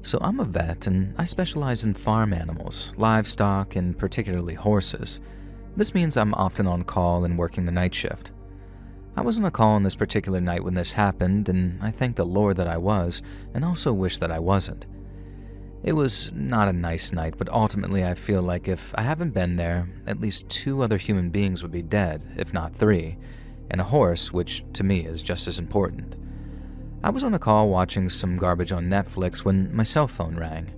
So I'm a vet and I specialize in farm animals, livestock, and particularly horses. This means I'm often on call and working the night shift. I was on a call on this particular night when this happened, and I thank the Lord that I was, and also wish that I wasn't. It was not a nice night, but ultimately I feel like if I haven't been there, at least 2 other human beings would be dead, if not 3, and a horse, which to me is just as important. I was on a call watching some garbage on Netflix when my cell phone rang.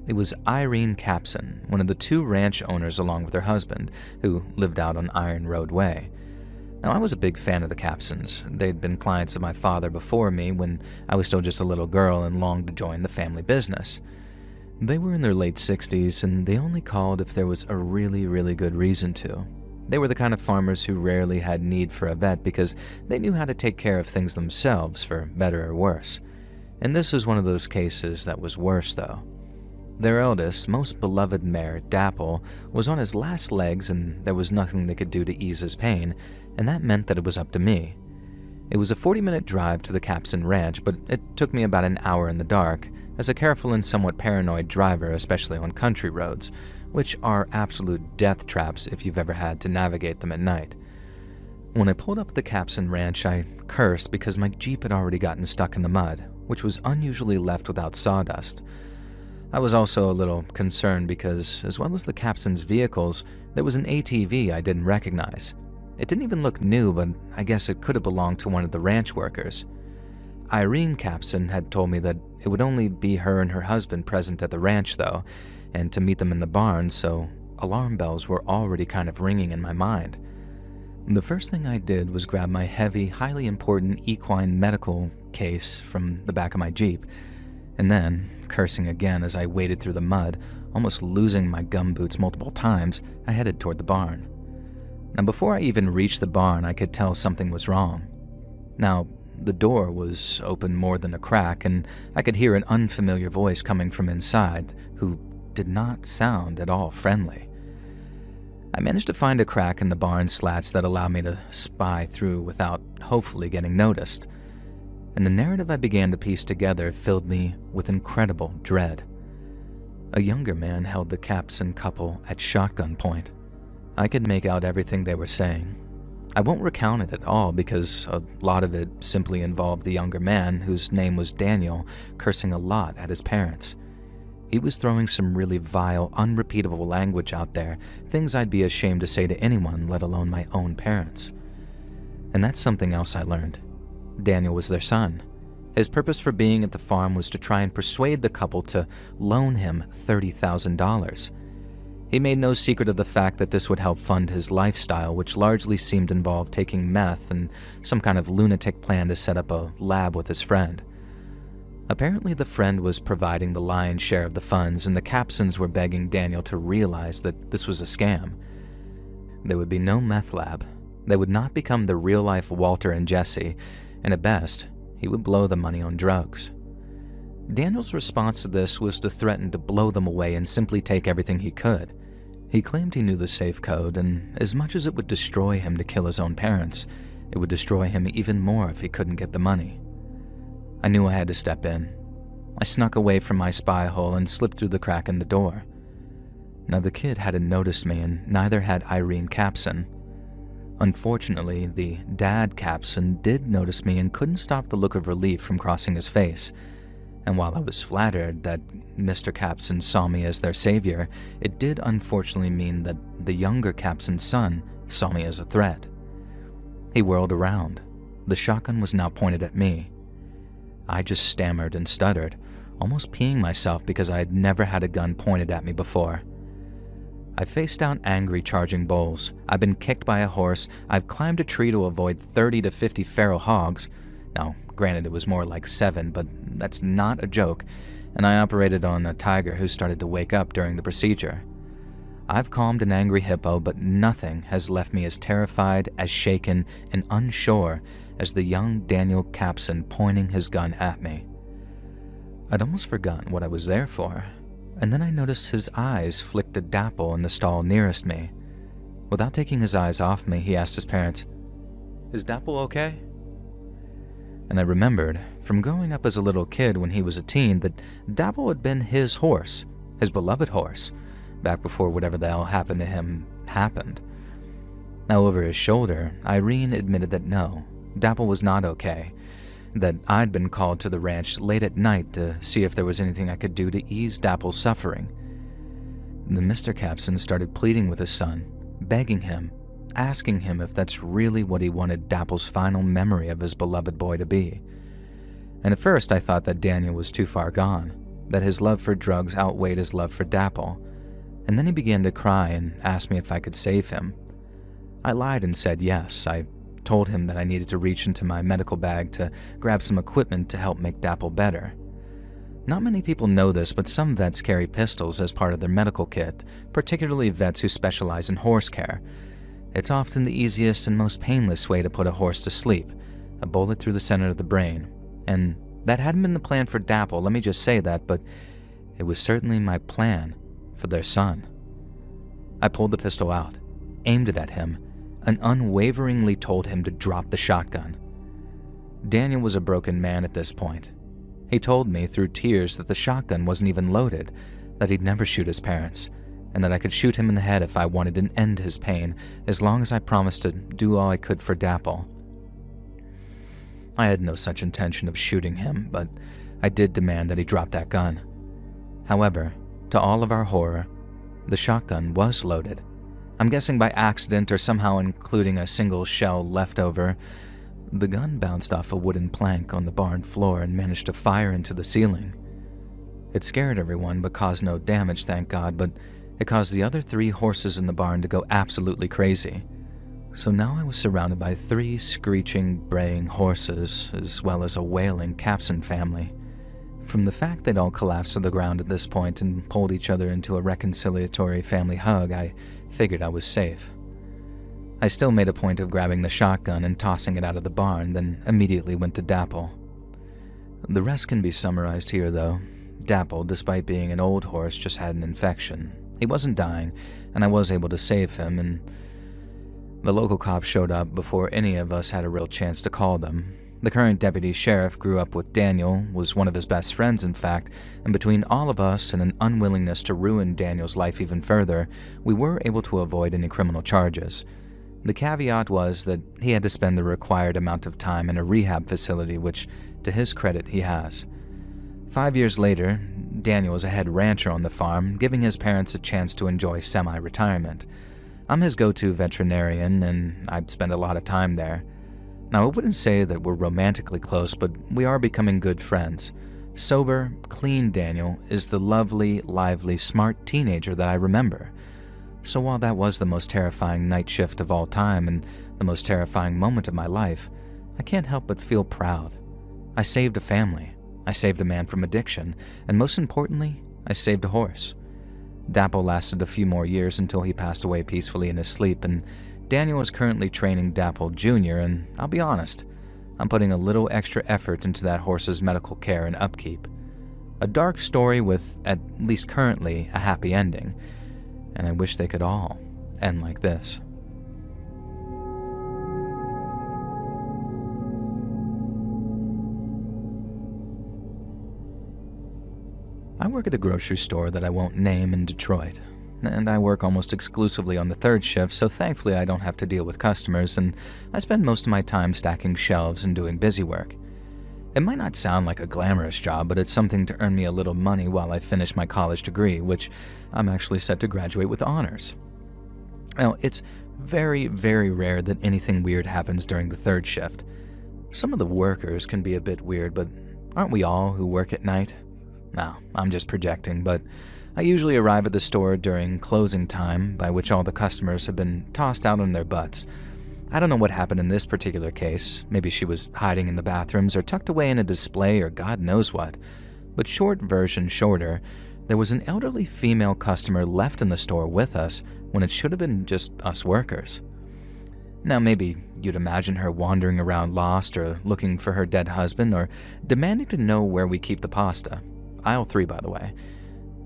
It was Irene Capson, one of the 2 ranch owners along with her husband, who lived out on Iron Road Way. Now, I was a big fan of the Capsons. They'd been clients of my father before me when I was still just a little girl and longed to join the family business. They were in their late 60s, and they only called if there was a really good reason to. They were the kind of farmers who rarely had need for a vet because they knew how to take care of things themselves, for better or worse. And this was one of those cases that was worse, though. Their eldest, most beloved mare, Dapple, was on his last legs and there was nothing they could do to ease his pain, and that meant that it was up to me. It was a 40-minute drive to the Capson Ranch, but it took me about an hour in the dark, as a careful and somewhat paranoid driver, especially on country roads, which are absolute death traps if you've ever had to navigate them at night. When I pulled up at the Capson Ranch, I cursed because my Jeep had already gotten stuck in the mud, which was unusually left without sawdust. I was also a little concerned because, as well as the Capson's vehicles, there was an ATV I didn't recognize. It didn't even look new, but I guess it could have belonged to one of the ranch workers. Irene Capson had told me that it would only be her and her husband present at the ranch, though, and to meet them in the barn, so alarm bells were already kind of ringing in my mind. The first thing I did was grab my heavy, highly important equine medical case from the back of my Jeep, and then, cursing again as I waded through the mud, almost losing my gumboots multiple times, I headed toward the barn. Now, before I even reached the barn, I could tell something was wrong. Now, the door was open more than a crack, and I could hear an unfamiliar voice coming from inside, who did not sound at all friendly. I managed to find a crack in the barn slats that allowed me to spy through without hopefully getting noticed, and the narrative I began to piece together filled me with incredible dread. A younger man held the Capson couple at shotgun point. I could make out everything they were saying. I won't recount it at all because a lot of it simply involved the younger man, whose name was Daniel, cursing a lot at his parents. He was throwing some really vile, unrepeatable language out there, things I'd be ashamed to say to anyone, let alone my own parents. And that's something else I learned. Daniel was their son. His purpose for being at the farm was to try and persuade the couple to loan him $30,000. He made no secret of the fact that this would help fund his lifestyle, which largely seemed to involve taking meth and some kind of lunatic plan to set up a lab with his friend. Apparently, the friend was providing the lion's share of the funds, and the Capsons were begging Daniel to realize that this was a scam. There would be no meth lab. They would not become the real-life Walter and Jesse, and at best, he would blow the money on drugs. Daniel's response to this was to threaten to blow them away and simply take everything he could. He claimed he knew the safe code, and as much as it would destroy him to kill his own parents, it would destroy him even more if he couldn't get the money. I knew I had to step in. I snuck away from my spy hole and slipped through the crack in the door. Now, the kid hadn't noticed me, and neither had Irene Capson. Unfortunately, the dad Capson did notice me and couldn't stop the look of relief from crossing his face. And while I was flattered that Mr. Capson saw me as their savior, it did unfortunately mean that the younger Capson's son saw me as a threat. He whirled around. The shotgun was now pointed at me. I just stammered and stuttered, almost peeing myself because I had never had a gun pointed at me before. I faced down angry charging bulls. I've been kicked by a horse. I've climbed a tree to avoid 30 to 50 feral hogs. Now, granted, it was more like 7, but that's not a joke, and I operated on a tiger who started to wake up during the procedure. I've calmed an angry hippo, but nothing has left me as terrified, as shaken, and unsure as the young Daniel Capson pointing his gun at me. I'd almost forgotten what I was there for, and then I noticed his eyes flicked to Dapple in the stall nearest me. Without taking his eyes off me, he asked his parents, "Is Dapple okay?" And I remembered from growing up as a little kid when he was a teen that Dapple had been his horse, his beloved horse, back before whatever the hell happened to him happened. Now, over his shoulder, Irene admitted that no, Dapple was not okay, that I'd been called to the ranch late at night to see if there was anything I could do to ease Dapple's suffering. Then Mr. Capson started pleading with his son, begging him, asking him if that's really what he wanted Dapple's final memory of his beloved boy to be. And at first I thought that Daniel was too far gone, that his love for drugs outweighed his love for Dapple, and then he began to cry and asked me if I could save him. I lied and said yes. I told him that I needed to reach into my medical bag to grab some equipment to help make Dapple better. Not many people know this, but some vets carry pistols as part of their medical kit, particularly vets who specialize in horse care. It's often the easiest and most painless way to put a horse to sleep, a bullet through the center of the brain. And that hadn't been the plan for Dapple, let me just say that, but it was certainly my plan for their son. I pulled the pistol out, aimed it at him, and unwaveringly told him to drop the shotgun. Daniel was a broken man at this point. He told me through tears that the shotgun wasn't even loaded, that he'd never shoot his parents, and that I could shoot him in the head if I wanted to end his pain, as long as I promised to do all I could for Dapple. I had no such intention of shooting him, but I did demand that he drop that gun. However, to all of our horror, the shotgun was loaded. I'm guessing by accident or somehow including a single shell left over. The gun bounced off a wooden plank on the barn floor and managed to fire into the ceiling. It scared everyone but caused no damage, thank God, but it caused the other 3 horses in the barn to go absolutely crazy. So now I was surrounded by 3 screeching, braying horses, as well as a wailing Capson family. From the fact they'd all collapsed to the ground at this point and pulled each other into a reconciliatory family hug, I figured I was safe. I still made a point of grabbing the shotgun and tossing it out of the barn, then immediately went to Dapple. The rest can be summarized here, though. Dapple, despite being an old horse, just had an infection. He wasn't dying, and I was able to save him, and the local cops showed up before any of us had a real chance to call them. The current deputy sheriff grew up with Daniel, was one of his best friends in fact, and between all of us and an unwillingness to ruin Daniel's life even further, we were able to avoid any criminal charges. The caveat was that he had to spend the required amount of time in a rehab facility, which, to his credit, he has. 5 years later, Daniel is a head rancher on the farm, giving his parents a chance to enjoy semi-retirement. I'm his go-to veterinarian, and I spend a lot of time there. Now, I wouldn't say that we're romantically close, but we are becoming good friends. Sober, clean Daniel is the lovely, lively, smart teenager that I remember. So while that was the most terrifying night shift of all time and the most terrifying moment of my life, I can't help but feel proud. I saved a family. I saved a man from addiction, and most importantly, I saved a horse. Dapple lasted a few more years until he passed away peacefully in his sleep, and Daniel is currently training Dapple Jr., and I'll be honest, I'm putting a little extra effort into that horse's medical care and upkeep. A dark story with, at least currently, a happy ending, and I wish they could all end like this. I work at a grocery store that I won't name in Detroit, and I work almost exclusively on the third shift, so thankfully I don't have to deal with customers, and I spend most of my time stacking shelves and doing busy work. It might not sound like a glamorous job, but it's something to earn me a little money while I finish my college degree, which I'm actually set to graduate with honors. Now, it's very, very rare that anything weird happens during the third shift. Some of the workers can be a bit weird, but aren't we all who work at night? No, I'm just projecting, but I usually arrive at the store during closing time, by which all the customers have been tossed out on their butts. I don't know what happened in this particular case. Maybe she was hiding in the bathrooms or tucked away in a display or God knows what. But short version shorter, there was an elderly female customer left in the store with us when it should have been just us workers. Now maybe you'd imagine her wandering around lost or looking for her dead husband or demanding to know where we keep the pasta. Aisle 3, by the way.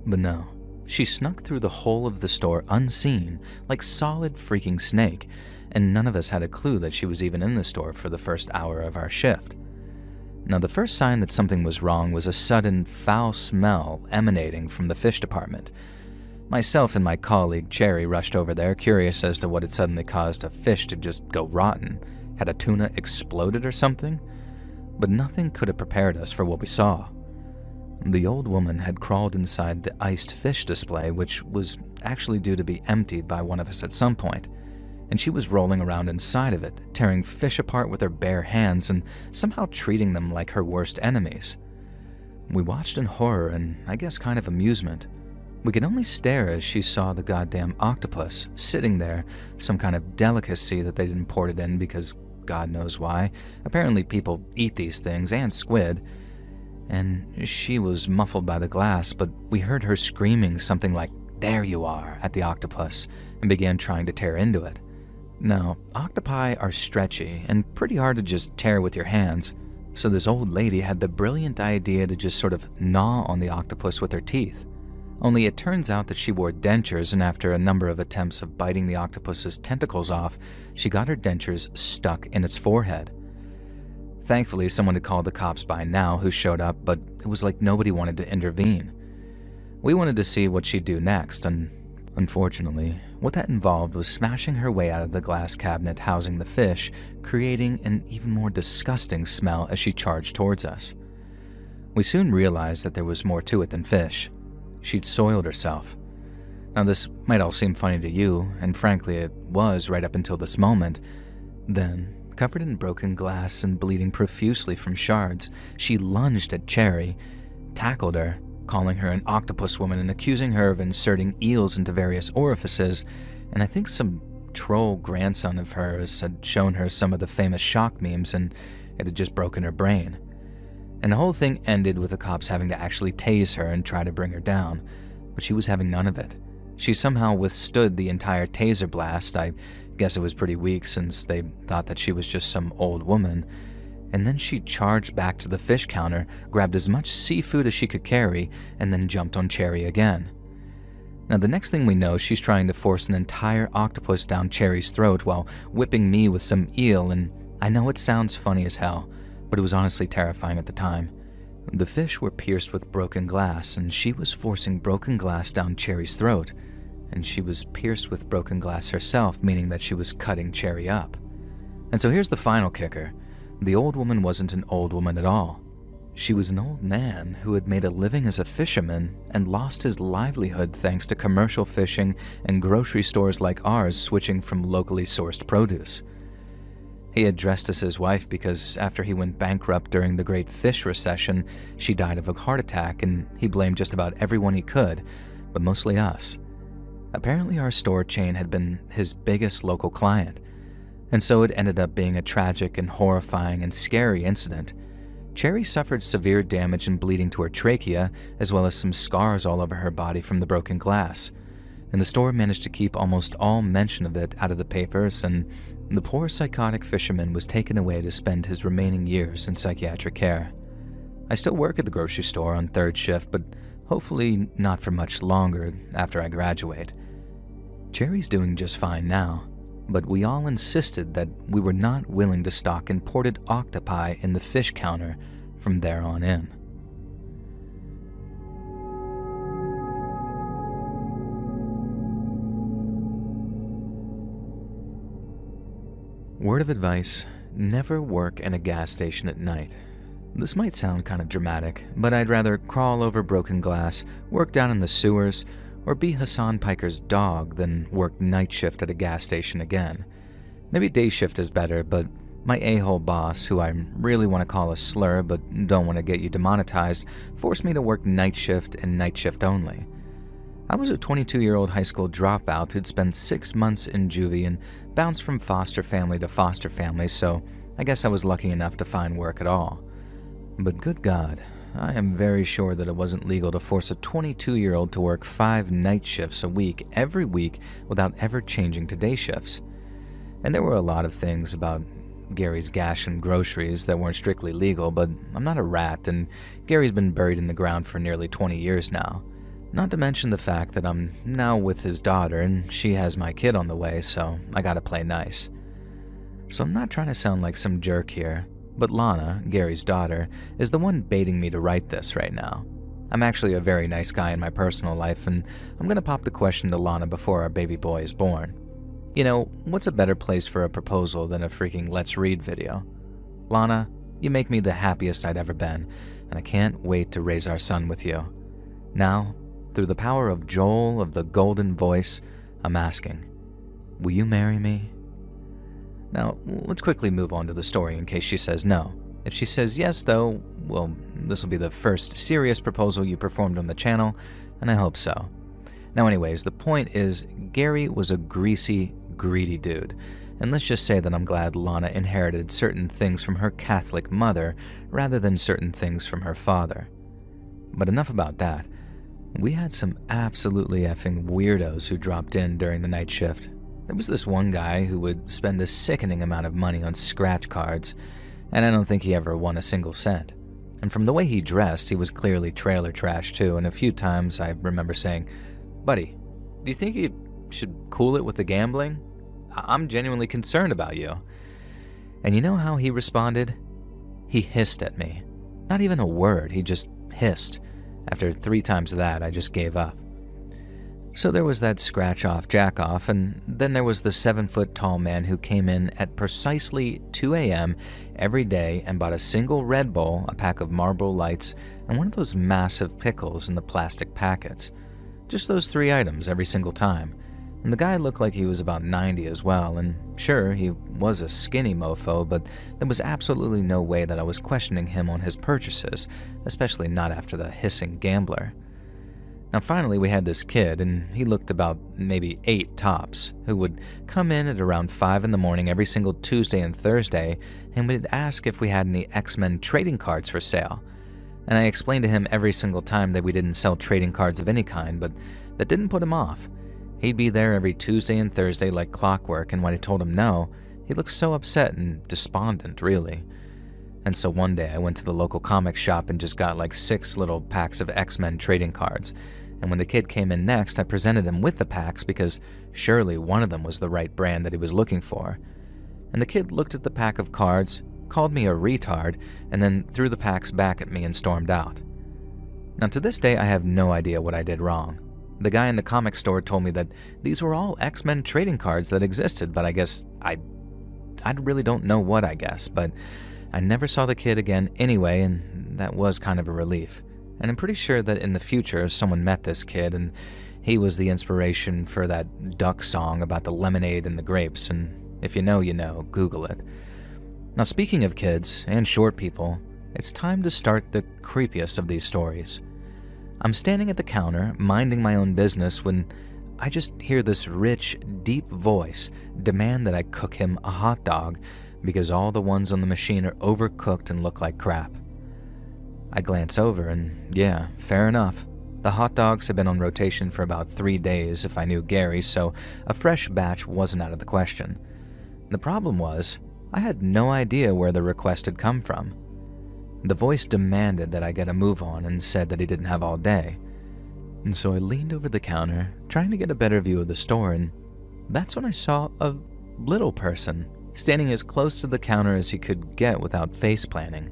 But no, she snuck through the whole of the store unseen, like solid freaking snake, and none of us had a clue that she was even in the store for the first hour of our shift. Now, the first sign that something was wrong was a sudden foul smell emanating from the fish department. Myself and my colleague Cherry rushed over there, curious as to what had suddenly caused a fish to just go rotten. Had a tuna exploded or something? But nothing could have prepared us for what we saw. The old woman had crawled inside the iced fish display, which was actually due to be emptied by one of us at some point, and she was rolling around inside of it, tearing fish apart with her bare hands and somehow treating them like her worst enemies. We watched in horror and, I guess, kind of amusement. We could only stare as she saw the goddamn octopus sitting there, some kind of delicacy that they'd imported in because God knows why. Apparently people eat these things, and squid. And she was muffled by the glass, but we heard her screaming something like, "There you are," at the octopus, and began trying to tear into it. Now, octopi are stretchy and pretty hard to just tear with your hands, so this old lady had the brilliant idea to just sort of gnaw on the octopus with her teeth. Only it turns out that she wore dentures, and after a number of attempts of biting the octopus's tentacles off, she got her dentures stuck in its forehead. Thankfully, someone had called the cops by now who showed up, but it was like nobody wanted to intervene. We wanted to see what she'd do next, and unfortunately, what that involved was smashing her way out of the glass cabinet housing the fish, creating an even more disgusting smell as she charged towards us. We soon realized that there was more to it than fish. She'd soiled herself. Now, this might all seem funny to you, and frankly it was right up until this moment. Then, covered in broken glass and bleeding profusely from shards, she lunged at Cherry, tackled her, calling her an octopus woman and accusing her of inserting eels into various orifices, and I think some troll grandson of hers had shown her some of the famous shock memes and it had just broken her brain. And the whole thing ended with the cops having to actually tase her and try to bring her down, but she was having none of it. She somehow withstood the entire taser blast. I guess it was pretty weak since they thought that she was just some old woman. And then she charged back to the fish counter, grabbed as much seafood as she could carry, and then jumped on Cherry again. Now, the next thing we know, she's trying to force an entire octopus down Cherry's throat while whipping me with some eel, and I know it sounds funny as hell, but it was honestly terrifying at the time. The fish were pierced with broken glass, and she was forcing broken glass down Cherry's throat, and she was pierced with broken glass herself, meaning that she was cutting Cherry up. And so here's the final kicker. The old woman wasn't an old woman at all. She was an old man who had made a living as a fisherman and lost his livelihood thanks to commercial fishing and grocery stores like ours switching from locally sourced produce. He had dressed as his wife because after he went bankrupt during the Great Fish Recession, she died of a heart attack, and he blamed just about everyone he could, but mostly us. Apparently our store chain had been his biggest local client, and so it ended up being a tragic and horrifying and scary incident. Cherry suffered severe damage and bleeding to her trachea, as well as some scars all over her body from the broken glass, and the store managed to keep almost all mention of it out of the papers, and the poor psychotic fisherman was taken away to spend his remaining years in psychiatric care. I still work at the grocery store on third shift, but hopefully not for much longer after I graduate. Cherry's doing just fine now, but we all insisted that we were not willing to stock imported octopi in the fish counter from there on in. Word of advice: never work in a gas station at night. This might sound kind of dramatic, but I'd rather crawl over broken glass, work down in the sewers, or be Hassan Piker's dog than work night shift at a gas station again. Maybe day shift is better, but my a-hole boss, who I really want to call a slur but don't want to get you demonetized, forced me to work night shift and night shift only. I was a 22-year-old high school dropout who'd spent 6 months in juvie and bounced from foster family to foster family, so I guess I was lucky enough to find work at all. But good God, I am very sure that it wasn't legal to force a 22-year-old to work 5 night shifts a week every week without ever changing to day shifts. And there were a lot of things about Gary's Gash and Groceries that weren't strictly legal, but I'm not a rat, and Gary's been buried in the ground for nearly 20 years now. Not to mention the fact that I'm now with his daughter and she has my kid on the way, so I gotta play nice. So I'm not trying to sound like some jerk here, But Lana, Gary's daughter, is the one baiting me to write this right now. I'm actually a very nice guy in my personal life, and I'm gonna pop the question to Lana before our baby boy is born. You know, what's a better place for a proposal than a freaking Let's Read video? Lana, you make me the happiest I'd ever been, and I can't wait to raise our son with you. Now, through the power of Joel of the Golden Voice, I'm asking, will you marry me? Now, let's quickly move on to the story in case she says no. If she says yes, though, well, this will be the first serious proposal you performed on the channel, and I hope so. Now anyways, the point is, Gary was a greasy, greedy dude, and let's just say that I'm glad Lana inherited certain things from her Catholic mother rather than certain things from her father. But enough about that. We had some absolutely effing weirdos who dropped in during the night shift. There was this one guy who would spend a sickening amount of money on scratch cards, and I don't think he ever won a single cent. And from the way he dressed, he was clearly trailer trash too, and a few times I remember saying, "Buddy, do you think you should cool it with the gambling? I'm genuinely concerned about you." And you know how he responded? He hissed at me. Not even a word, he just hissed. After 3 times that, I just gave up. So there was that scratch-off jack-off, and then there was the 7-foot-tall man who came in at precisely 2 a.m. every day and bought a single Red Bull, a pack of Marlboro Lights, and one of those massive pickles in the plastic packets. Just those 3 items every single time. And the guy looked like he was about 90 as well, and sure, he was a skinny mofo, but there was absolutely no way that I was questioning him on his purchases, especially not after the hissing gambler. Now finally we had this kid, and he looked about maybe 8 tops, who would come in at around 5 in the morning every single Tuesday and Thursday and would ask if we had any X-Men trading cards for sale. And I explained to him every single time that we didn't sell trading cards of any kind, but that didn't put him off. He'd be there every Tuesday and Thursday like clockwork, and when I told him no, he looked so upset and despondent, really. And so one day I went to the local comic shop and just got like 6 little packs of X-Men trading cards. And when the kid came in next, I presented him with the packs because surely one of them was the right brand that he was looking for. And the kid looked at the pack of cards, called me a retard, and then threw the packs back at me and stormed out. Now to this day, I have no idea what I did wrong. The guy in the comic store told me that these were all X-Men trading cards that existed, but I guess I really don't know what I guess, but I never saw the kid again anyway, and that was kind of a relief. And I'm pretty sure that in the future, someone met this kid, and he was the inspiration for that Duck song about the lemonade and the grapes, and if you know, you know, Google it. Now speaking of kids and short people, it's time to start the creepiest of these stories. I'm standing at the counter, minding my own business, when I just hear this rich, deep voice demand that I cook him a hot dog because all the ones on the machine are overcooked and look like crap. I glance over and yeah, fair enough. The hot dogs had been on rotation for about 3 days if I knew Gary, so a fresh batch wasn't out of the question. The problem was, I had no idea where the request had come from. The voice demanded that I get a move on and said that he didn't have all day. And so I leaned over the counter, trying to get a better view of the store, and that's when I saw a little person standing as close to the counter as he could get without face planting.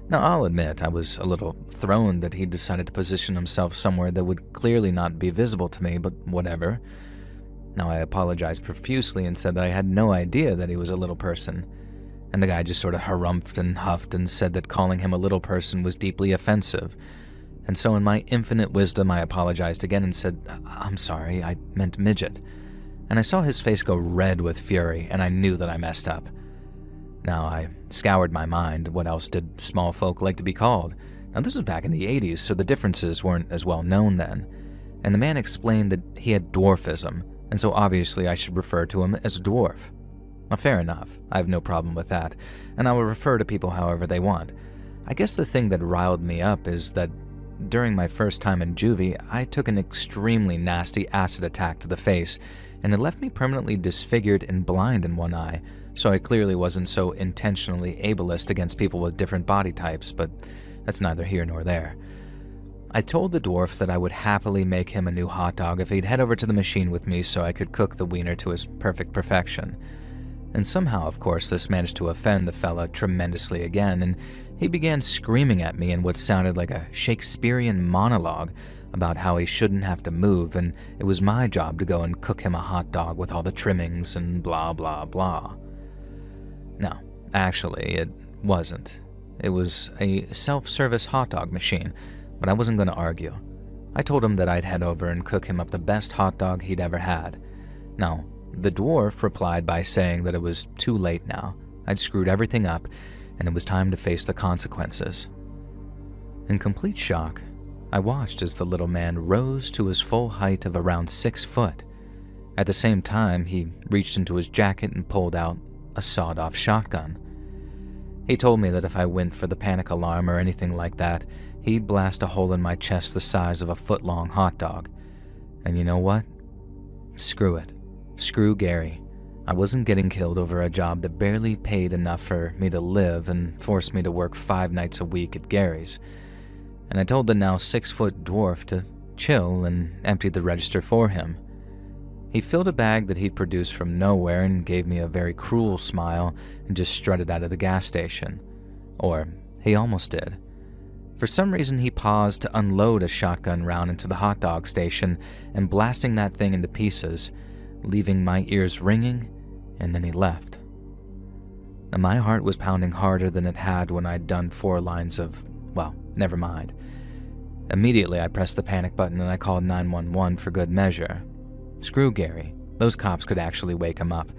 Now, I'll admit I was a little thrown that he decided to position himself somewhere that would clearly not be visible to me, but whatever. Now, I apologized profusely and said that I had no idea that he was a little person. And the guy just sort of harumphed and huffed and said that calling him a little person was deeply offensive. And so in my infinite wisdom, I apologized again and said, "I'm sorry, I meant midget." And I saw his face go red with fury, and I knew that I messed up. Now, I scoured my mind. What else did small folk like to be called? Now, this was back in the 80s, so the differences weren't as well known then. And the man explained that he had dwarfism, and so obviously I should refer to him as a dwarf. Now, fair enough. I have no problem with that, and I will refer to people however they want. I guess the thing that riled me up is that during my first time in juvie, I took an extremely nasty acid attack to the face, and it left me permanently disfigured and blind in one eye, so I clearly wasn't so intentionally ableist against people with different body types, but that's neither here nor there. I told the dwarf that I would happily make him a new hot dog if he'd head over to the machine with me so I could cook the wiener to his perfect perfection. And somehow, of course, this managed to offend the fella tremendously again, and he began screaming at me in what sounded like a Shakespearean monologue about how he shouldn't have to move, and it was my job to go and cook him a hot dog with all the trimmings and blah blah blah. No, actually, it wasn't. It was a self-service hot dog machine, but I wasn't going to argue. I told him that I'd head over and cook him up the best hot dog he'd ever had. Now, the dwarf replied by saying that it was too late now. I'd screwed everything up, and it was time to face the consequences. In complete shock, I watched as the little man rose to his full height of around 6 foot. At the same time, he reached into his jacket and pulled out a sawed-off shotgun. He told me that if I went for the panic alarm or anything like that, he'd blast a hole in my chest the size of a foot-long hot dog. And you know what? Screw it. Screw Gary. I wasn't getting killed over a job that barely paid enough for me to live and forced me to work 5 nights a week at Gary's. And I told the now 6-foot dwarf to chill and emptied the register for him. He filled a bag that he'd produced from nowhere and gave me a very cruel smile and just strutted out of the gas station. Or he almost did. For some reason, he paused to unload a shotgun round into the hot dog station and blasting that thing into pieces, leaving my ears ringing, and then he left. And my heart was pounding harder than it had when I'd done 4 lines of, well, never mind. Immediately, I pressed the panic button and I called 911 for good measure. Screw Gary. Those cops could actually wake him up.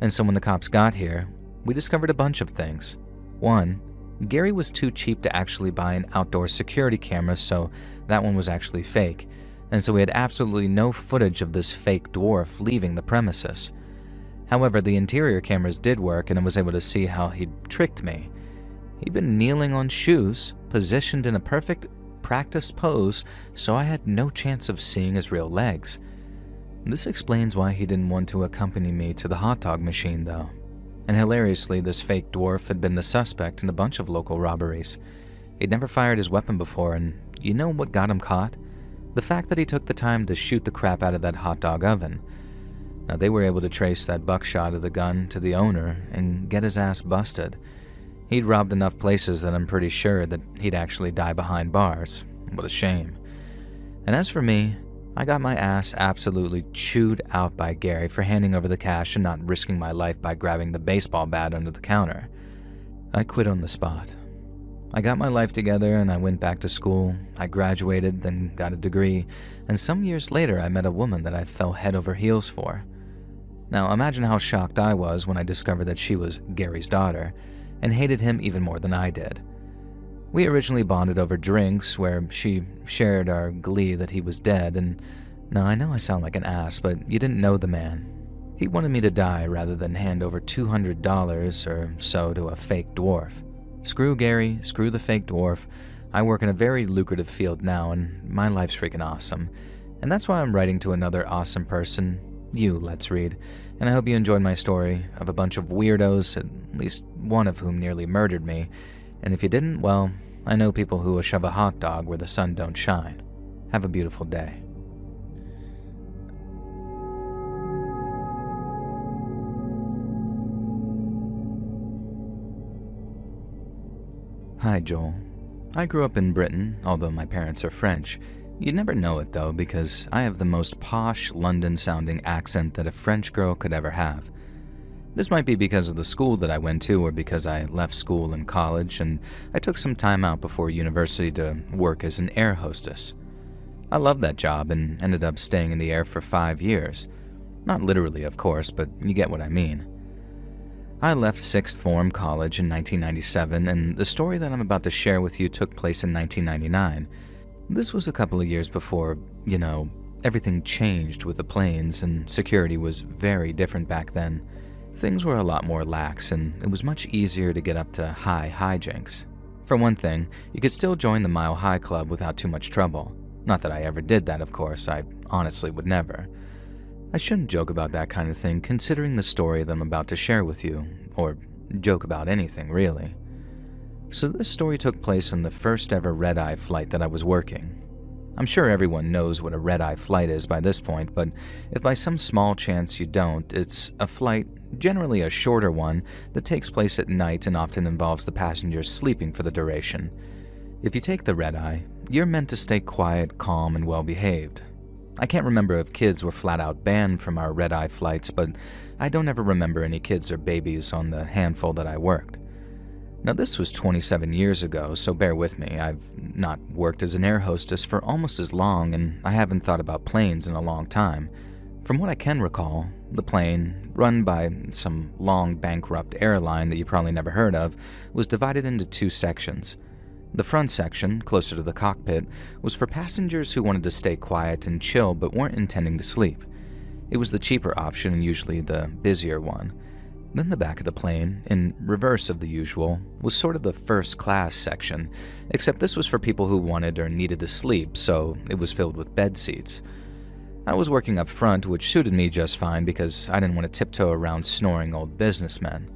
And so when the cops got here, we discovered a bunch of things. 1, Gary was too cheap to actually buy an outdoor security camera, so that one was actually fake. And so we had absolutely no footage of this fake dwarf leaving the premises. However, the interior cameras did work and I was able to see how he'd tricked me. He'd been kneeling on shoes, positioned in a perfect practiced pose, so I had no chance of seeing his real legs. This explains why he didn't want to accompany me to the hot dog machine, though. And hilariously, this fake dwarf had been the suspect in a bunch of local robberies. He'd never fired his weapon before, and you know what got him caught? The fact that he took the time to shoot the crap out of that hot dog oven. Now, they were able to trace that buckshot of the gun to the owner and get his ass busted. He'd robbed enough places that I'm pretty sure that he'd actually die behind bars. What a shame. And as for me, I got my ass absolutely chewed out by Gary for handing over the cash and not risking my life by grabbing the baseball bat under the counter. I quit on the spot. I got my life together and I went back to school. I graduated, then got a degree, and some years later I met a woman that I fell head over heels for. Now imagine how shocked I was when I discovered that she was Gary's daughter, and hated him even more than I did. We originally bonded over drinks, where she shared our glee that he was dead, and now I know I sound like an ass, but you didn't know the man. He wanted me to die rather than hand over $200 or so to a fake dwarf. Screw Gary, screw the fake dwarf. I work in a very lucrative field now, and my life's freaking awesome. And that's why I'm writing to another awesome person, you, Let's Read, and I hope you enjoyed my story of a bunch of weirdos, at least one of whom nearly murdered me. And if you didn't, well, I know people who will shove a hot dog where the sun don't shine. Have a beautiful day. Hi, Joel. I grew up in Britain, although my parents are French. You'd never know it, though, because I have the most posh, London-sounding accent that a French girl could ever have. This might be because of the school that I went to or because I left school in college and I took some time out before university to work as an air hostess. I loved that job and ended up staying in the air for 5 years. Not literally, of course, but you get what I mean. I left sixth form college in 1997, and the story that I'm about to share with you took place in 1999. This was a couple of years before, everything changed with the planes and security was very different back then. Things were a lot more lax, and it was much easier to get up to high hijinks. For one thing, you could still join the Mile High Club without too much trouble. Not that I ever did that, of course, I honestly would never. I shouldn't joke about that kind of thing considering the story that I'm about to share with you, or joke about anything, really. So this story took place on the first ever red-eye flight that I was working. I'm sure everyone knows what a red-eye flight is by this point, but if by some small chance you don't, it's a flight, generally a shorter one, that takes place at night and often involves the passengers sleeping for the duration. If you take the red-eye, you're meant to stay quiet, calm, and well-behaved. I can't remember if kids were flat-out banned from our red-eye flights, but I don't ever remember any kids or babies on the handful that I worked. Now, this was 27 years ago, so bear with me. I've not worked as an air hostess for almost as long, and I haven't thought about planes in a long time. From what I can recall, the plane, run by some long bankrupt airline that you probably never heard of, was divided into two sections. The front section, closer to the cockpit, was for passengers who wanted to stay quiet and chill but weren't intending to sleep. It was the cheaper option and usually the busier one. Then the back of the plane, in reverse of the usual, was sort of the first class section, except this was for people who wanted or needed to sleep, so it was filled with bed seats. I was working up front, which suited me just fine because I didn't want to tiptoe around snoring old businessmen.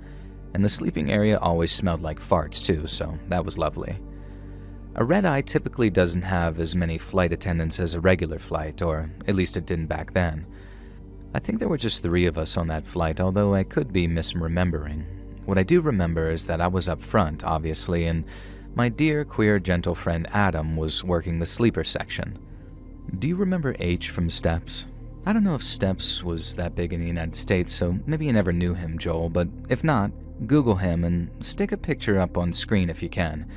And the sleeping area always smelled like farts too, so that was lovely. A red-eye typically doesn't have as many flight attendants as a regular flight, or at least it didn't back then. I think there were just 3 of us on that flight, although I could be misremembering. What I do remember is that I was up front, obviously, and my dear, queer, gentle friend Adam was working the sleeper section. Do you remember H from Steps? I don't know if Steps was that big in the United States, so maybe you never knew him, Joel, but if not, Google him and stick a picture up on screen if you can.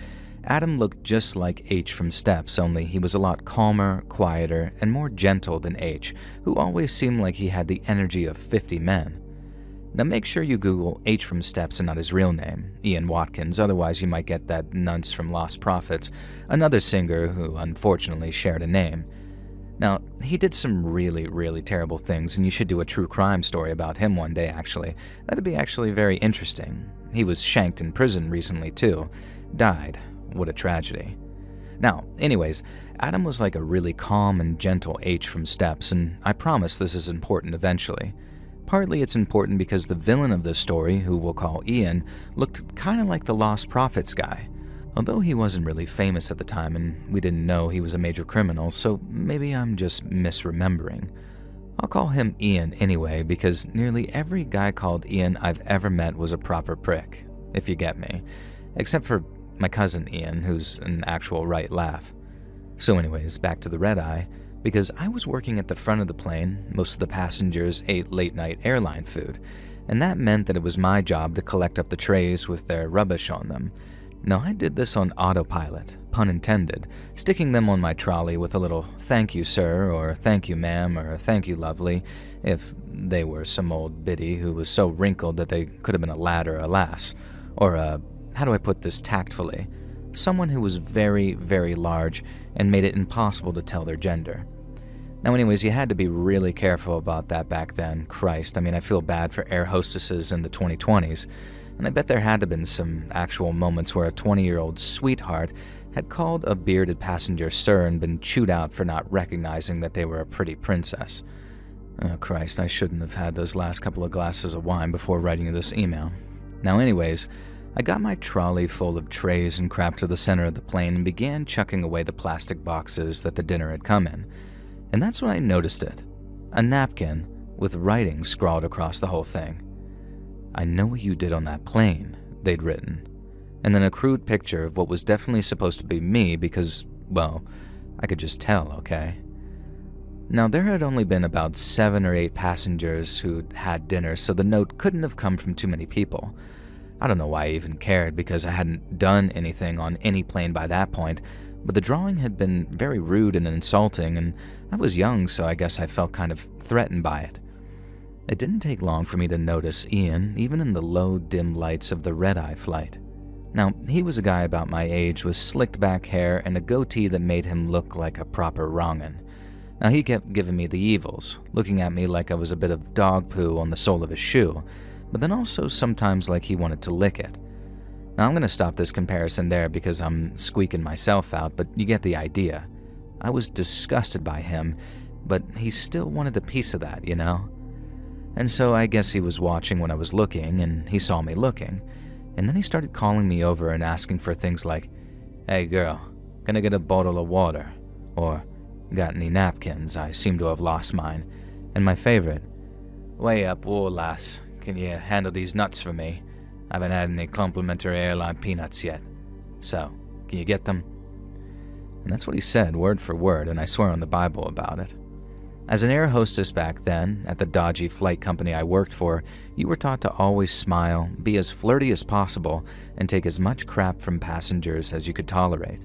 Adam looked just like H from Steps, only he was a lot calmer, quieter, and more gentle than H, who always seemed like he had the energy of 50 men. Now make sure you Google H from Steps and not his real name, Ian Watkins, otherwise you might get that nunce from Lost Prophets, another singer who unfortunately shared a name. Now, he did some really, really terrible things, and you should do a true crime story about him one day, actually. That'd be actually very interesting. He was shanked in prison recently, too. Died. What a tragedy. Now, anyways, Adam was like a really calm and gentle H from Steps, and I promise this is important eventually. Partly it's important because the villain of this story, who we'll call Ian, looked kind of like the Lost Prophets guy. Although he wasn't really famous at the time, and we didn't know he was a major criminal, so maybe I'm just misremembering. I'll call him Ian anyway, because nearly every guy called Ian I've ever met was a proper prick, if you get me. Except for my cousin Ian, who's an actual right laugh. So anyways, back to the red-eye, because I was working at the front of the plane, most of the passengers ate late-night airline food, and that meant that it was my job to collect up the trays with their rubbish on them. Now I did this on autopilot, pun intended, sticking them on my trolley with a little "thank you sir" or "thank you ma'am" or "thank you lovely," if they were some old biddy who was so wrinkled that they could have been a lad or a lass, or how do I put this tactfully? Someone who was very, very large and made it impossible to tell their gender. Now anyways, you had to be really careful about that back then. Christ, I mean, I feel bad for air hostesses in the 2020s, and I bet there had to have been some actual moments where a 20-year-old sweetheart had called a bearded passenger sir and been chewed out for not recognizing that they were a pretty princess. Oh Christ, I shouldn't have had those last couple of glasses of wine before writing you this email. Now anyways, I got my trolley full of trays and crap to the center of the plane and began chucking away the plastic boxes that the dinner had come in. And that's when I noticed it. A napkin with writing scrawled across the whole thing. "I know what you did on that plane," they'd written. And then a crude picture of what was definitely supposed to be me because, well, I could just tell, okay? Now, there had only been about 7 or 8 passengers who'd had dinner, so the note couldn't have come from too many people. I don't know why I even cared, because I hadn't done anything on any plane by that point, but the drawing had been very rude and insulting, and I was young, so I guess I felt kind of threatened by it. It didn't take long for me to notice Ian, even in the low, dim lights of the red-eye flight. Now, he was a guy about my age with slicked back hair and a goatee that made him look like a proper wrong'un. Now, he kept giving me the evils, looking at me like I was a bit of dog poo on the sole of his shoe, but then also sometimes like he wanted to lick it. Now I'm going to stop this comparison there because I'm squeaking myself out, but you get the idea. I was disgusted by him, but he still wanted a piece of that, you know? And so I guess he was watching when I was looking, and he saw me looking, and then he started calling me over and asking for things like, "Hey girl, can I get a bottle of water?" Or, Got any napkins? I seem to have lost mine. And my favorite, way up, whoa lass, can you handle these nuts for me? I haven't had any complimentary airline peanuts yet. So, can you get them? And that's what he said, word for word, and I swear on the Bible about it. As an air hostess back then, at the dodgy flight company I worked for, you were taught to always smile, be as flirty as possible, and take as much crap from passengers as you could tolerate.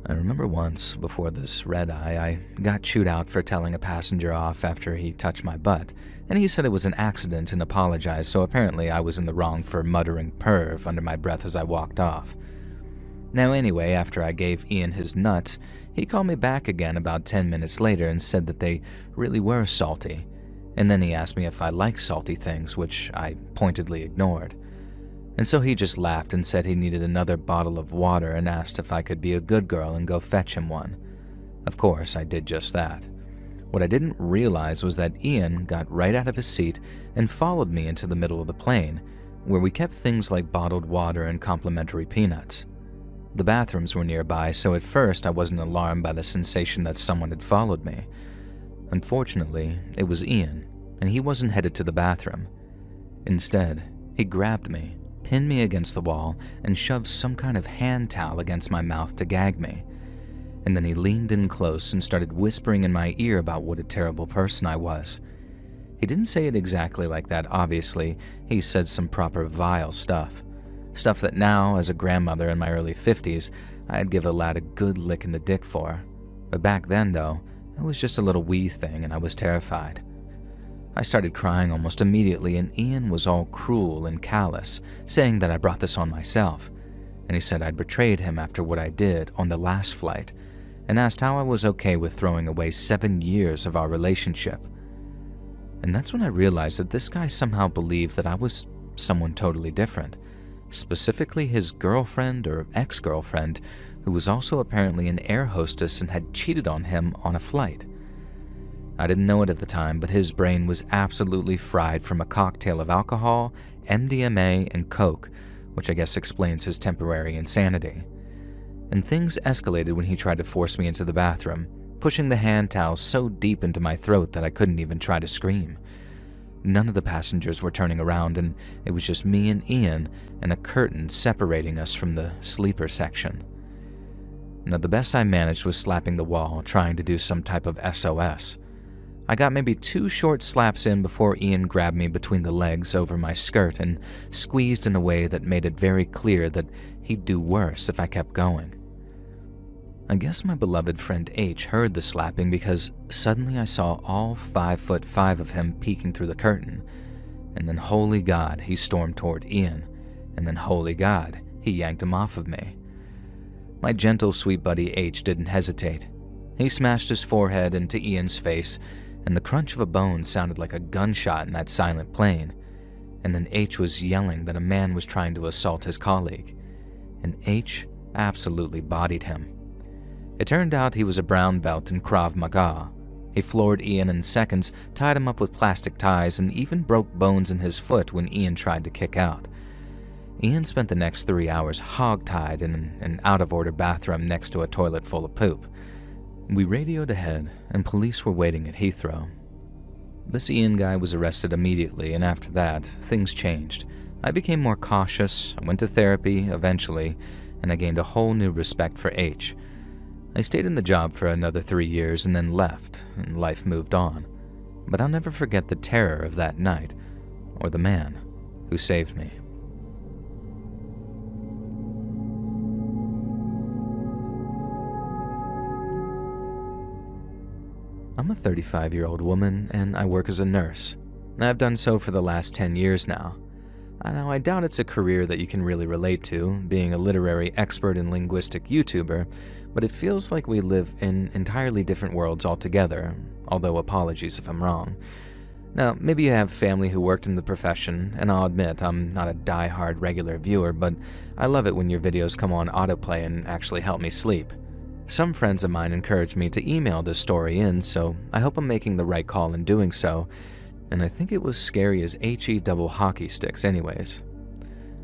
I remember once, before this red eye, I got chewed out for telling a passenger off after he touched my butt, and he said it was an accident and apologized, so apparently I was in the wrong for muttering perv under my breath as I walked off. Now anyway, after I gave Ian his nuts, he called me back again about 10 minutes later and said that they really were salty, and then he asked me if I like salty things, which I pointedly ignored. And so he just laughed and said he needed another bottle of water and asked if I could be a good girl and go fetch him one. Of course, I did just that. What I didn't realize was that Ian got right out of his seat and followed me into the middle of the plane, where we kept things like bottled water and complimentary peanuts. The bathrooms were nearby, so at first I wasn't alarmed by the sensation that someone had followed me. Unfortunately, it was Ian, and he wasn't headed to the bathroom. Instead, he grabbed me, pinned me against the wall, and shoved some kind of hand towel against my mouth to gag me. And then he leaned in close and started whispering in my ear about what a terrible person I was. He didn't say it exactly like that, obviously. He said some proper vile stuff. Stuff that now, as a grandmother in my early 50s, I'd give a lad a good lick in the dick for. But back then, though, it was just a little wee thing and I was terrified. I started crying almost immediately, and Ian was all cruel and callous, saying that I brought this on myself. And he said I'd betrayed him after what I did on the last flight, and asked how I was okay with throwing away 7 years of our relationship. And that's when I realized that this guy somehow believed that I was someone totally different, specifically his girlfriend or ex-girlfriend, who was also apparently an air hostess and had cheated on him on a flight. I didn't know it at the time, but his brain was absolutely fried from a cocktail of alcohol, MDMA, and coke, which I guess explains his temporary insanity. And things escalated when he tried to force me into the bathroom, pushing the hand towel so deep into my throat that I couldn't even try to scream. None of the passengers were turning around, and it was just me and Ian and a curtain separating us from the sleeper section. Now, the best I managed was slapping the wall, trying to do some type of SOS. I got maybe 2 short slaps in before Ian grabbed me between the legs over my skirt and squeezed in a way that made it very clear that he'd do worse if I kept going. I guess my beloved friend H heard the slapping because suddenly I saw all 5'5" of him peeking through the curtain, and then holy God, he stormed toward Ian, and then holy God, he yanked him off of me. My gentle, sweet buddy H didn't hesitate. He smashed his forehead into Ian's face, and the crunch of a bone sounded like a gunshot in that silent plane, and then H was yelling that a man was trying to assault his colleague, and H absolutely bodied him. It turned out he was a brown belt in Krav Maga. He floored Ian in seconds, tied him up with plastic ties, and even broke bones in his foot when Ian tried to kick out. Ian spent the next 3 hours hog-tied in an out-of-order bathroom next to a toilet full of poop. We radioed ahead, and police were waiting at Heathrow. This Ian guy was arrested immediately, and after that, things changed. I became more cautious, I went to therapy eventually, and I gained a whole new respect for H. I stayed in the job for another 3 years and then left, and life moved on. But I'll never forget the terror of that night, or the man who saved me. I'm a 35-year-old woman, and I work as a nurse. I've done so for the last 10 years now. Now, I doubt it's a career that you can really relate to, being a literary expert and linguistic YouTuber, but it feels like we live in entirely different worlds altogether, although apologies if I'm wrong. Now, maybe you have family who worked in the profession, and I'll admit I'm not a die-hard regular viewer, but I love it when your videos come on autoplay and actually help me sleep. Some friends of mine encouraged me to email this story in, so I hope I'm making the right call in doing so, and I think it was scary as HE double hockey sticks anyways.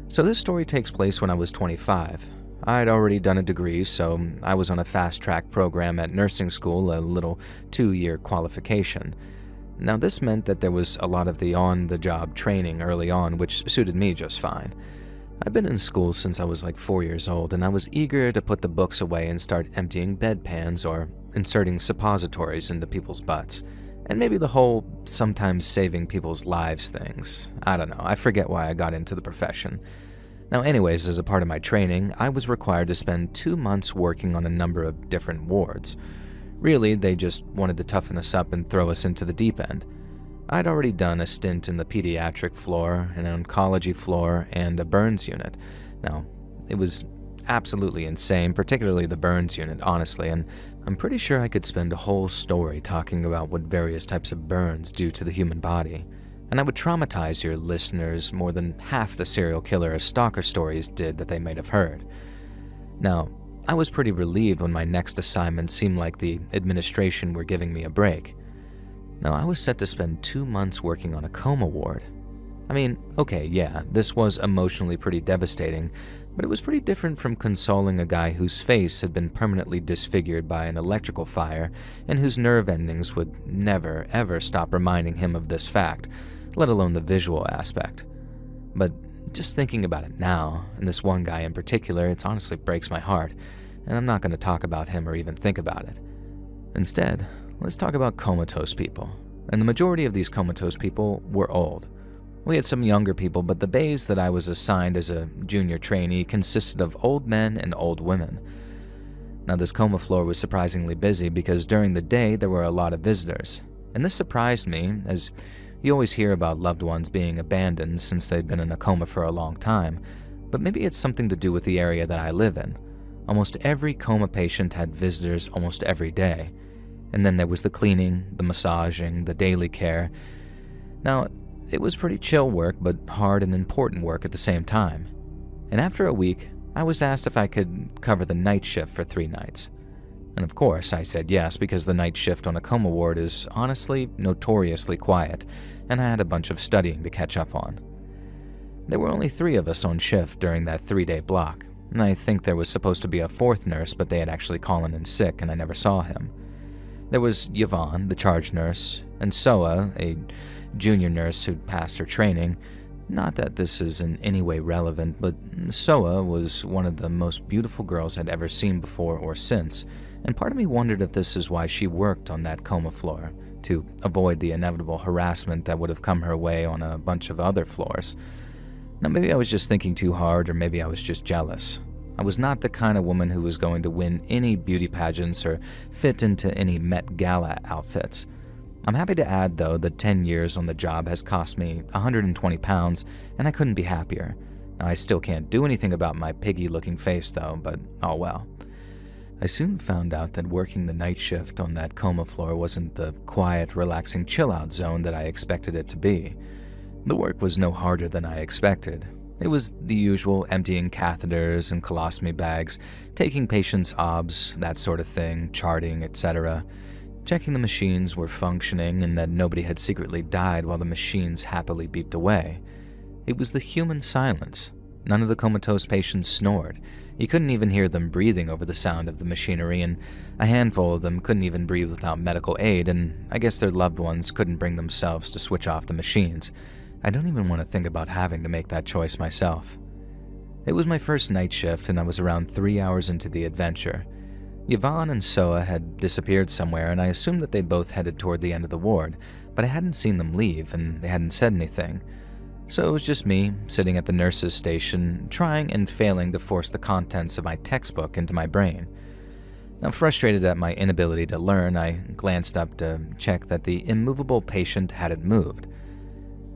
So this story takes place when I was 25. I'd already done a degree, so I was on a fast-track program at nursing school, a little 2-year qualification. Now, this meant that there was a lot of the on-the-job training early on, which suited me just fine. I've been in school since I was like 4 years old, and I was eager to put the books away and start emptying bedpans or inserting suppositories into people's butts. And maybe the whole sometimes saving people's lives things. I don't know, I forget why I got into the profession. Now anyways, as a part of my training, I was required to spend 2 months working on a number of different wards. Really, they just wanted to toughen us up and throw us into the deep end. I'd already done a stint in the pediatric floor, an oncology floor, and a burns unit. Now, it was absolutely insane, particularly the burns unit, honestly, and I'm pretty sure I could spend a whole story talking about what various types of burns do to the human body. And I would traumatize your listeners more than half the serial killer or stalker stories did that they might have heard. Now, I was pretty relieved when my next assignment seemed like the administration were giving me a break. Now, I was set to spend 2 months working on a coma ward. I mean, okay, yeah, this was emotionally pretty devastating, but it was pretty different from consoling a guy whose face had been permanently disfigured by an electrical fire and whose nerve endings would never, ever stop reminding him of this fact, let alone the visual aspect. But just thinking about it now, and this one guy in particular, it honestly breaks my heart, and I'm not going to talk about him or even think about it. Instead, let's talk about comatose people, and the majority of these comatose people were old. We had some younger people, but the bays that I was assigned as a junior trainee consisted of old men and old women. Now, this coma floor was surprisingly busy because during the day there were a lot of visitors, and this surprised me, as you always hear about loved ones being abandoned since they've been in a coma for a long time, but maybe it's something to do with the area that I live in. Almost every coma patient had visitors almost every day, and then there was the cleaning, the massaging, the daily care. Now, it was pretty chill work, but hard and important work at the same time. And after a week, I was asked if I could cover the night shift for 3 nights. And of course, I said yes, because the night shift on a coma ward is honestly notoriously quiet, and I had a bunch of studying to catch up on. There were only 3 of us on shift during that 3-day block, and I think there was supposed to be a 4th nurse, but they had actually called in sick, and I never saw him. There was Yvonne, the charge nurse, and Soa, a junior nurse who'd passed her training. Not that this is in any way relevant, but Soa was one of the most beautiful girls I'd ever seen before or since, and part of me wondered if this is why she worked on that coma floor, to avoid the inevitable harassment that would have come her way on a bunch of other floors. Now, maybe I was just thinking too hard, or maybe I was just jealous. I was not the kind of woman who was going to win any beauty pageants or fit into any Met Gala outfits. I'm happy to add, though, that 10 years on the job has cost me 120 pounds, and I couldn't be happier. Now, I still can't do anything about my piggy-looking face, though, but oh well. I soon found out that working the night shift on that coma floor wasn't the quiet, relaxing chill-out zone that I expected it to be. The work was no harder than I expected. It was the usual emptying catheters and colostomy bags, taking patients' obs, that sort of thing, charting, etc., checking the machines were functioning and that nobody had secretly died while the machines happily beeped away. It was the human silence. None of the comatose patients snored. You couldn't even hear them breathing over the sound of the machinery, and a handful of them couldn't even breathe without medical aid, and I guess their loved ones couldn't bring themselves to switch off the machines. I don't even want to think about having to make that choice myself. It was my first night shift, and I was around 3 hours into the adventure. Yvonne and Soa had disappeared somewhere, and I assumed that they'd both headed toward the end of the ward, but I hadn't seen them leave, and they hadn't said anything. So it was just me, sitting at the nurse's station, trying and failing to force the contents of my textbook into my brain. Now, frustrated at my inability to learn, I glanced up to check that the immovable patient hadn't moved.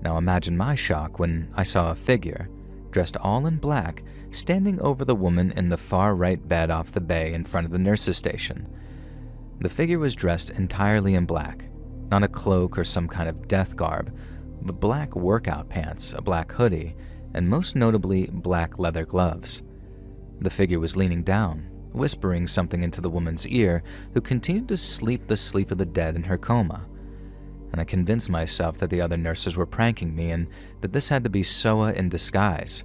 Now imagine my shock when I saw a figure, dressed all in black, standing over the woman in the far right bed off the bay in front of the nurse's station. The figure was dressed entirely in black, not a cloak or some kind of death garb, but black workout pants, a black hoodie, and most notably black leather gloves. The figure was leaning down, whispering something into the woman's ear, who continued to sleep the sleep of the dead in her coma. And I convinced myself that the other nurses were pranking me and that this had to be Soa in disguise.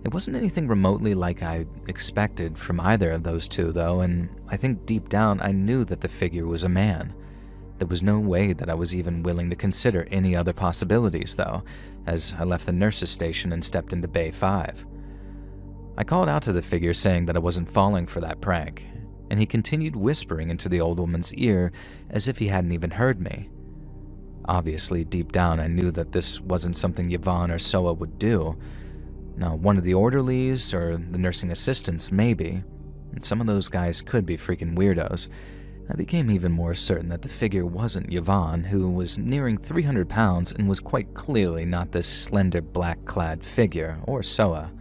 It wasn't anything remotely like I expected from either of those two, though, and I think deep down I knew that the figure was a man. There was no way that I was even willing to consider any other possibilities, though, as I left the nurse's station and stepped into Bay 5. I called out to the figure saying that I wasn't falling for that prank, and he continued whispering into the old woman's ear as if he hadn't even heard me. Obviously, deep down I knew that this wasn't something Yvonne or Soa would do. Now, one of the orderlies or the nursing assistants, maybe, and some of those guys could be freaking weirdos. I became even more certain that the figure wasn't Yvonne, who was nearing 300 pounds and was quite clearly not this slender black-clad figure, or Soa.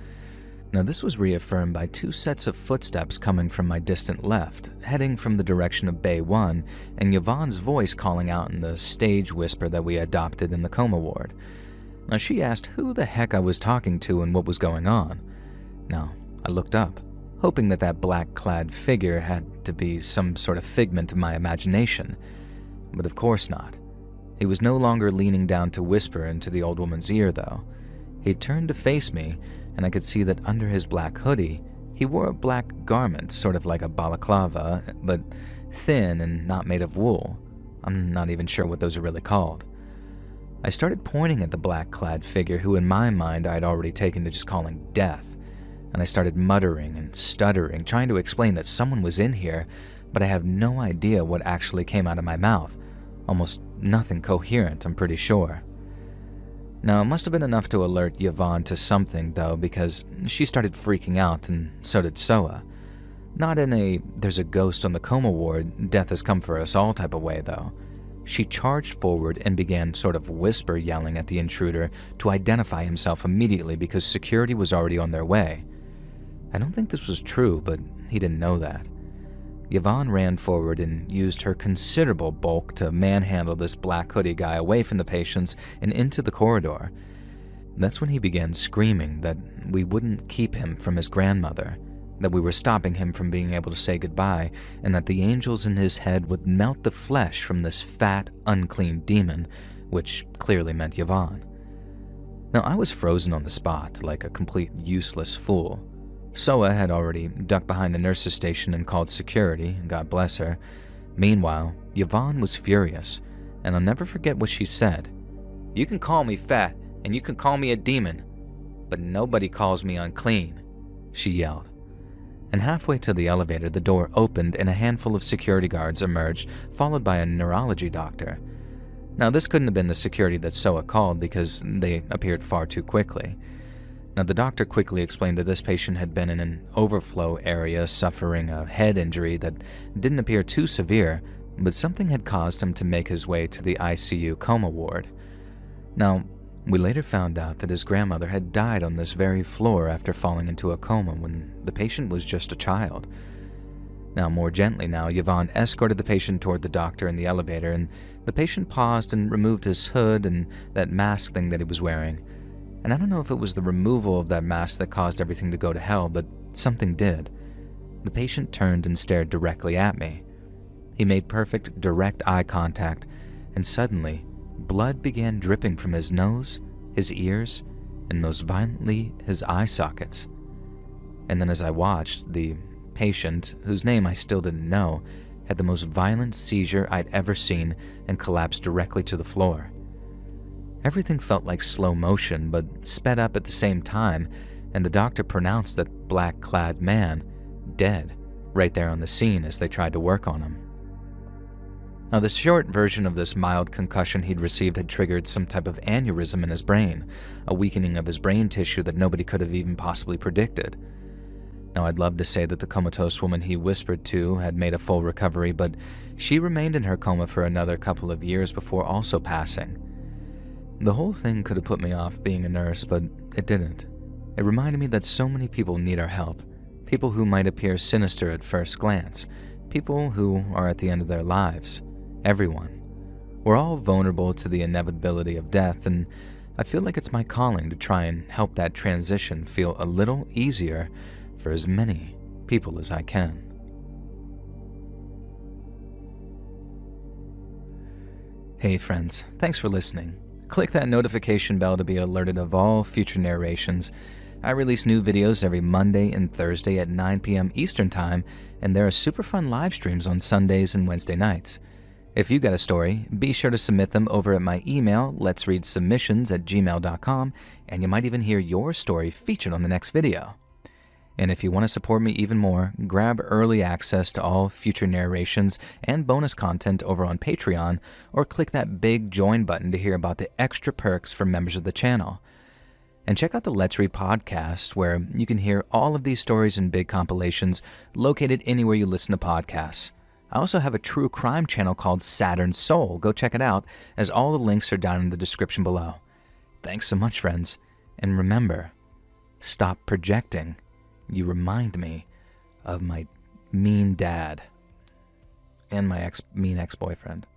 Now, this was reaffirmed by two sets of footsteps coming from my distant left, heading from the direction of Bay 1, and Yvonne's voice calling out in the stage whisper that we adopted in the coma ward. Now, she asked who the heck I was talking to and what was going on. Now, I looked up, hoping that that black-clad figure had to be some sort of figment of my imagination. But of course not. He was no longer leaning down to whisper into the old woman's ear, though. He turned to face me, and I could see that under his black hoodie, he wore a black garment, sort of like a balaclava, but thin and not made of wool. I'm not even sure what those are really called. I started pointing at the black-clad figure who in my mind I'd already taken to just calling Death, and I started muttering and stuttering, trying to explain that someone was in here, but I have no idea what actually came out of my mouth. Almost nothing coherent, I'm pretty sure. Now, it must have been enough to alert Yvonne to something, though, because she started freaking out, and so did Soa. Not in a "there's a ghost on the coma ward, death has come for us all" type of way, though. She charged forward and began sort of whisper yelling at the intruder to identify himself immediately because security was already on their way. I don't think this was true, but he didn't know that. Yvonne ran forward and used her considerable bulk to manhandle this black hoodie guy away from the patients and into the corridor. That's when he began screaming that we wouldn't keep him from his grandmother, that we were stopping him from being able to say goodbye, and that the angels in his head would melt the flesh from this fat, unclean demon, which clearly meant Yvonne. Now, I was frozen on the spot, like a complete useless fool. Soa had already ducked behind the nurse's station and called security, God bless her. Meanwhile, Yvonne was furious, and I'll never forget what she said. "You can call me fat, and you can call me a demon, but nobody calls me unclean," she yelled. And halfway to the elevator, the door opened and a handful of security guards emerged, followed by a neurology doctor. Now, this couldn't have been the security that Soa called because they appeared far too quickly. Now, the doctor quickly explained that this patient had been in an overflow area suffering a head injury that didn't appear too severe, but something had caused him to make his way to the ICU coma ward. Now, we later found out that his grandmother had died on this very floor after falling into a coma when the patient was just a child. Now, more gently now, Yvonne escorted the patient toward the doctor in the elevator, and the patient paused and removed his hood and that mask thing that he was wearing. And I don't know if it was the removal of that mask that caused everything to go to hell, but something did. The patient turned and stared directly at me. He made perfect, direct eye contact, and suddenly, blood began dripping from his nose, his ears, and most violently, his eye sockets. And then as I watched, the patient, whose name I still didn't know, had the most violent seizure I'd ever seen and collapsed directly to the floor. Everything felt like slow motion, but sped up at the same time, and the doctor pronounced that black-clad man dead right there on the scene as they tried to work on him. Now, the short version of this mild concussion he'd received had triggered some type of aneurysm in his brain, a weakening of his brain tissue that nobody could have even possibly predicted. Now, I'd love to say that the comatose woman he whispered to had made a full recovery, but she remained in her coma for another couple of years before also passing. The whole thing could have put me off being a nurse, but it didn't. It reminded me that so many people need our help, people who might appear sinister at first glance, people who are at the end of their lives. Everyone. We're all vulnerable to the inevitability of death, and I feel like it's my calling to try and help that transition feel a little easier for as many people as I can. Hey friends, thanks for listening. Click that notification bell to be alerted of all future narrations, I release new videos every Monday and Thursday at 9 p.m. Eastern Time, and there are super fun live streams on Sundays and Wednesday nights. If you got a story, be sure to submit them over at my email, letsreadsubmissions@gmail.com, and you might even hear your story featured on the next video. And if you want to support me even more, grab early access to all future narrations and bonus content over on Patreon, or click that big join button to hear about the extra perks for members of the channel. And check out the Let's Read podcast, where you can hear all of these stories in big compilations located anywhere you listen to podcasts. I also have a true crime channel called Saturn Soul. Go check it out, as all the links are down in the description below. Thanks so much, friends. And remember, stop projecting. You remind me of my mean dad and my mean ex-boyfriend.